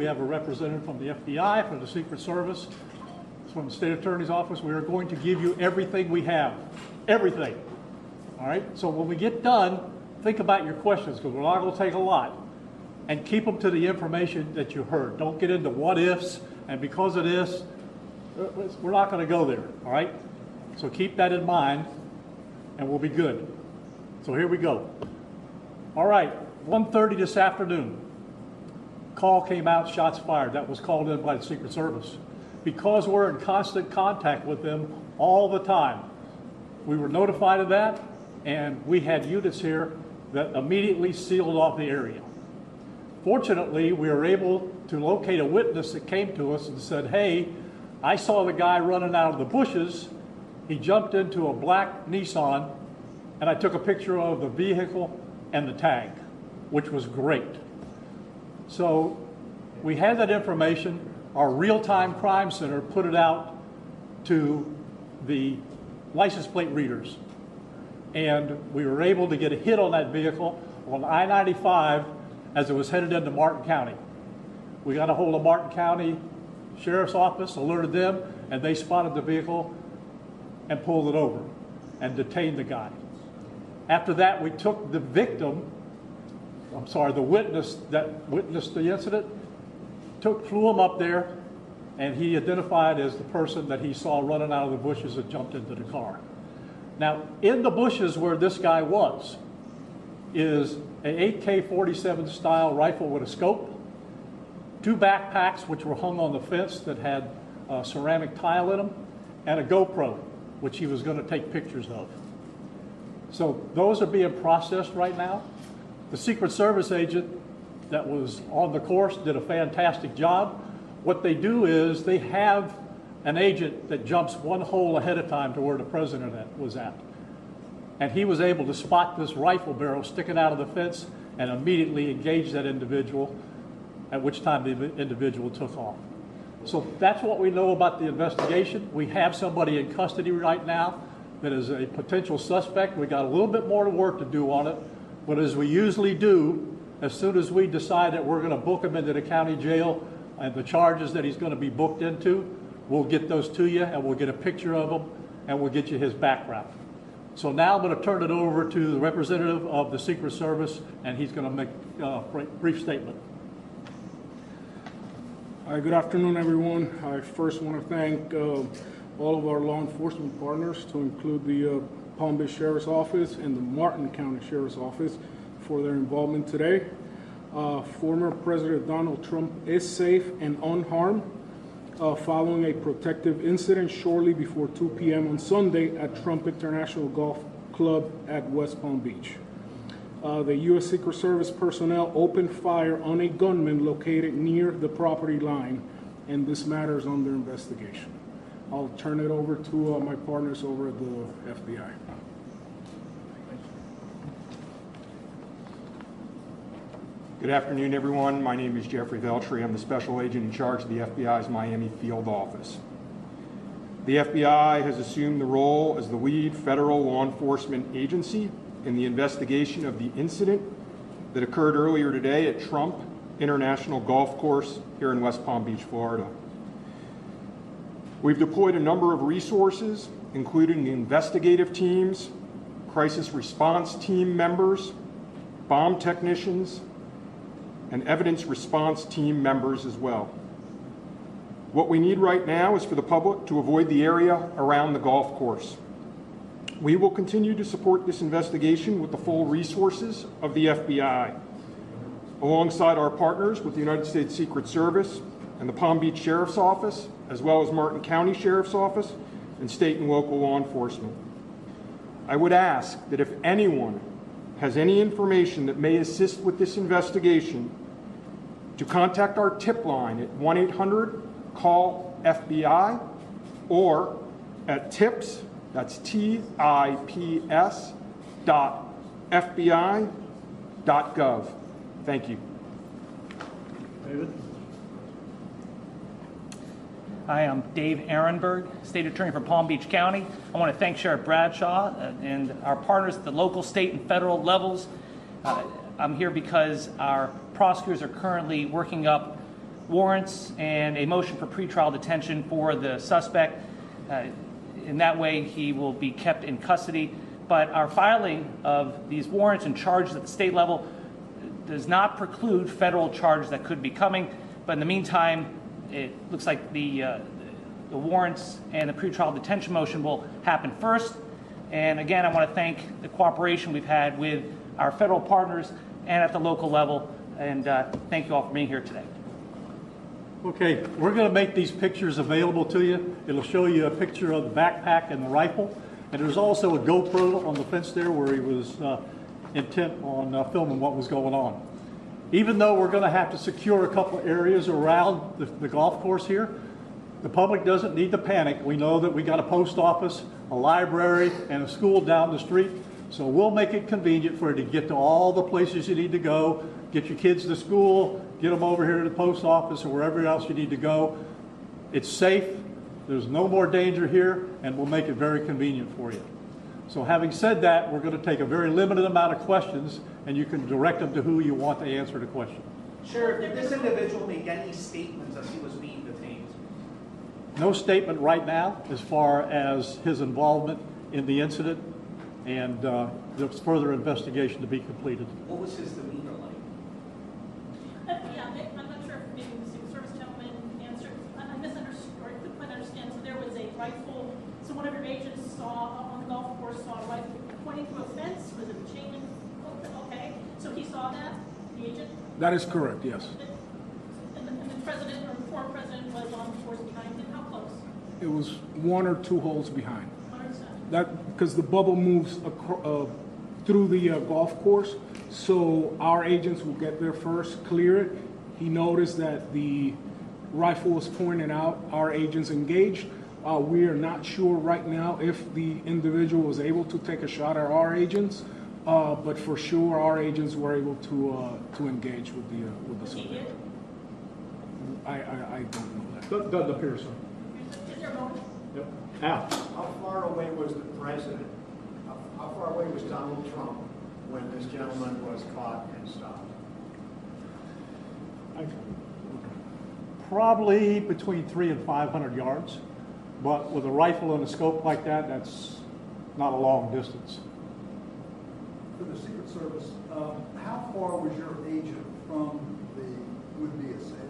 We have a representative from the FBI, from the Secret Service, from the State Attorney's Office. We are going to give you everything we have. Everything. All right? So when we get done, think about your questions, because we're not going to take a lot. And keep them to the information that you heard. Don't get into what ifs, and because of this, we're not going to go there. All right? So keep that in mind, and we'll be good. So here we go. All right, 1:30 this afternoon. Call came out, shots fired. That was called in by the Secret Service. Because we're in constant contact with them all the time, we were notified of that, and we had units here that immediately sealed off the area. Fortunately, we were able to locate a witness that came to us and said, hey, I saw the guy running out of the bushes. He jumped into a black Nissan, and I took a picture of the vehicle and the tag, which was great. So we had that information. Our real-time crime center put it out to the license plate readers. And we were able to get a hit on that vehicle on I-95 as it was headed into Martin County. We got a hold of Martin County Sheriff's Office, alerted them, and they spotted the vehicle and pulled it over and detained the guy. After that, we took the the witness that witnessed the incident, flew him up there, and he identified as the person that he saw running out of the bushes and jumped into the car. Now, in the bushes where this guy was is an AK-47 style rifle with a scope, 2 backpacks which were hung on the fence that had ceramic tile in them, and a GoPro, which he was going to take pictures of. So those are being processed right now. The Secret Service agent that was on the course did a fantastic job. What they do is they have an agent that jumps one hole ahead of time to where the president was at. And he was able to spot this rifle barrel sticking out of the fence and immediately engage that individual, at which time the individual took off. So that's what we know about the investigation. We have somebody in custody right now that is a potential suspect. We got a little bit more work to do on it, but as we usually do, as soon as we decide that we're going to book him into the county jail and the charges that he's going to be booked into, we'll get those to you and we'll get a picture of him and we'll get you his background. So now I'm going to turn it over to the representative of the Secret Service, and he's going to make a brief statement. Hi, good afternoon, everyone. I first want to thank all of our law enforcement partners, to include the Palm Beach Sheriff's Office and the Martin County Sheriff's Office, for their involvement today. Former President Donald Trump is safe and unharmed following a protective incident shortly before 2 p.m. on Sunday at Trump International Golf Club at West Palm Beach. The U.S. Secret Service personnel opened fire on a gunman located near the property line, and this matter is under investigation. I'll turn it over to my partners over at the FBI. Good afternoon, everyone. My name is Jeffrey Veltri. I'm the special agent in charge of the FBI's Miami field office. The FBI has assumed the role as the lead federal law enforcement agency in the investigation of the incident that occurred earlier today at Trump International Golf Course here in West Palm Beach, Florida. We've deployed a number of resources, including investigative teams, crisis response team members, bomb technicians, and evidence response team members as well. What we need right now is for the public to avoid the area around the golf course. We will continue to support this investigation with the full resources of the FBI, alongside our partners with the United States Secret Service and the Palm Beach Sheriff's Office, as well as Martin County Sheriff's Office and state and local law enforcement. I would ask that if anyone has any information that may assist with this investigation, to contact our tip line at 1-800-CALL-FBI or at tips, that's TIPS, FBI.gov. Thank you. David? Hi, I'm Dave Ehrenberg, State Attorney for Palm Beach County. I want to thank Sheriff Bradshaw and our partners at the local, state, and federal levels. I'm here because our prosecutors are currently working up warrants and a motion for pretrial detention for the suspect. In that way, he will be kept in custody. But our filing of these warrants and charges at the state level does not preclude federal charges that could be coming. But in the meantime, it looks like the warrants and the pretrial detention motion will happen first. And again, I want to thank the cooperation we've had with our federal partners and at the local level. And thank you all for being here today. Okay, we're going to make these pictures available to you. It'll show you a picture of the backpack and the rifle. And there's also a GoPro on the fence there where he was intent on filming what was going on. Even though we're going to have to secure a couple of areas around the golf course here, the public doesn't need to panic. We know that we got a post office, a library, and a school down the street. So we'll make it convenient for you to get to all the places you need to go, get your kids to school, get them over here to the post office or wherever else you need to go. It's safe. There's no more danger here, and we'll make it very convenient for you. So having said that, we're going to take a very limited amount of questions, and you can direct them to who you want to answer the question. Sheriff, did this individual make any statements as he was being detained? No statement right now as far as his involvement in the incident, and there's further investigation to be completed. What was his demeanor like? Yeah, I'm not sure if maybe the Secret Service gentleman answered. I misunderstood, or I couldn't quite understand. So there was a rifle. So one of your agents saw on the golf course saw a rifle pointing to a fence. Was it a chain link? Okay, so he saw that, the agent. That is correct, yes. And the president or the former president was on the course behind him. How close? It was 1 or 2 holes behind. 100%. That because the bubble moves through the golf course, so our agents will get there first, clear it. He noticed that the rifle was pointed out. Our agents engaged. We are not sure right now if the individual was able to take a shot at our agents, but for sure our agents were able to engage with the subject. I don't know that. Doesn't appear so. Is there a moment? Yep. Al. How far away was the president? How far away was Donald Trump when this gentleman was caught and stopped? Probably between 300 and 500 yards, but with a rifle and a scope like that, that's not a long distance. For the Secret Service, how far was your agent from the would-be assailant?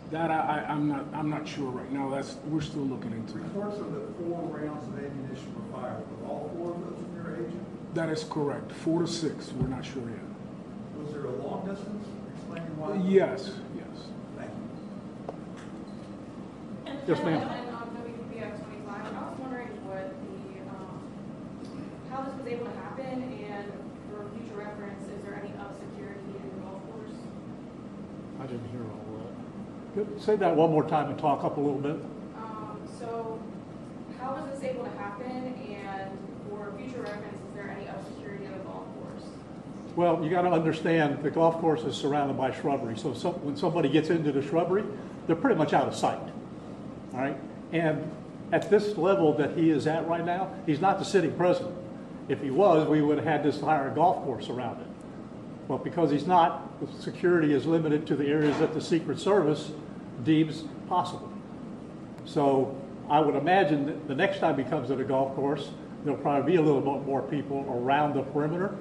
That I'm not sure right now. We're still looking into it. Reports are that 4 rounds of ammunition were fired. Were all 4 of those from your agent? That is correct. 4 to 6. We're not sure yet. Was there a long distance? Explaining why? Yes. Thank you. Yes, ma'am. WPF 25, I was wondering what how this was able to happen, and for future reference, is there any up security in the golf course? I didn't hear all that. Good. Say that one more time and talk up a little bit. So how was this able to happen, and for future reference, is there any up security in the golf course? Well, you got to understand the golf course is surrounded by shrubbery. So when somebody gets into the shrubbery, they're pretty much out of sight. All right. And at this level that he is at right now, he's not the sitting president. If he was, we would have had this entire golf course around it. But because he's not, the security is limited to the areas that the Secret Service deems possible. So I would imagine that the next time he comes to the golf course, there'll probably be a little bit more people around the perimeter.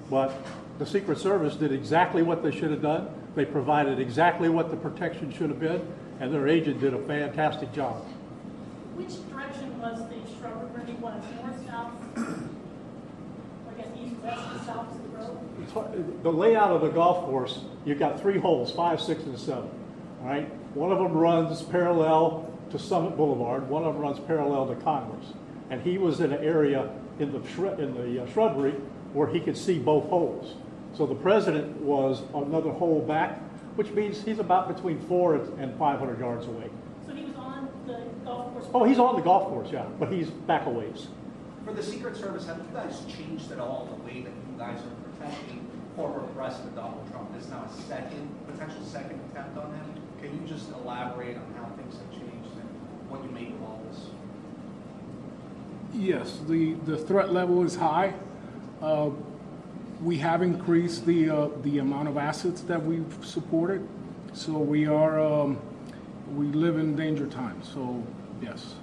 But the Secret Service did exactly what they should have done. They provided exactly what the protection should have been, and their agent did a fantastic job. Which direction was the shrubbery where he was? North, south? I guess east, west, and south to the road? The layout of the golf course, you've got 3 holes, 5, 6, and 7. All right? One of them runs parallel to Summit Boulevard. One of them runs parallel to Congress. And he was in an area in the shrubbery where he could see both holes. So the president was another hole back, which means he's about between 400 and 500 yards away. So he was on the golf course? Oh, he's on the golf course, yeah, but he's back a ways. For the Secret Service, have you guys changed at all the way that you guys are protecting former President Donald Trump? This is now a potential second attempt on him. Can you just elaborate on how things have changed and what you make of all this? Yes, the threat level is high. We have increased the amount of assets that we've supported. So we live in danger times, so yes.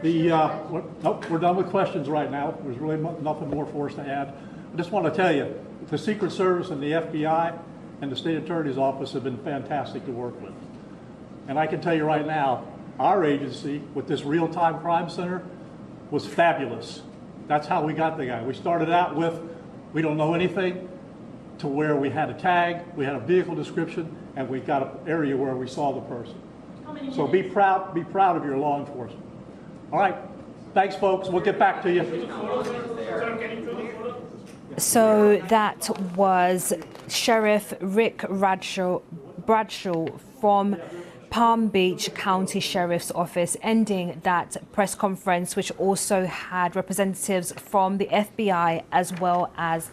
We're done with questions right now. There's really nothing more for us to add. I just want to tell you, the Secret Service and the FBI and the State Attorney's Office have been fantastic to work with. And I can tell you right now, our agency with this real-time crime center was fabulous. That's how we got the guy. We started out with, we don't know anything, to where we had a tag, we had a vehicle description, and we got an area where we saw the person. How many So minutes? be proud of your law enforcement. All right, thanks, folks. We'll get back to you. So that was Sheriff Rick Bradshaw from Palm Beach County Sheriff's Office ending that press conference, which also had representatives from the FBI as well as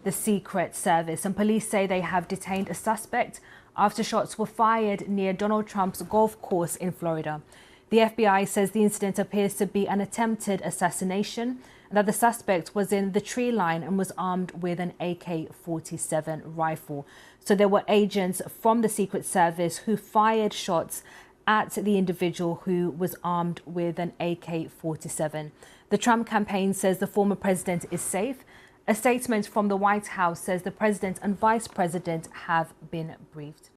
the Secret Service. And police say they have detained a suspect after shots were fired near Donald Trump's golf course in Florida. The FBI says the incident appears to be an attempted assassination and that the suspect was in the tree line and was armed with an AK-47 rifle. So there were agents from the Secret Service who fired shots at the individual who was armed with an AK-47. The Trump campaign says the former president is safe. A statement from the White House says the president and vice president have been briefed.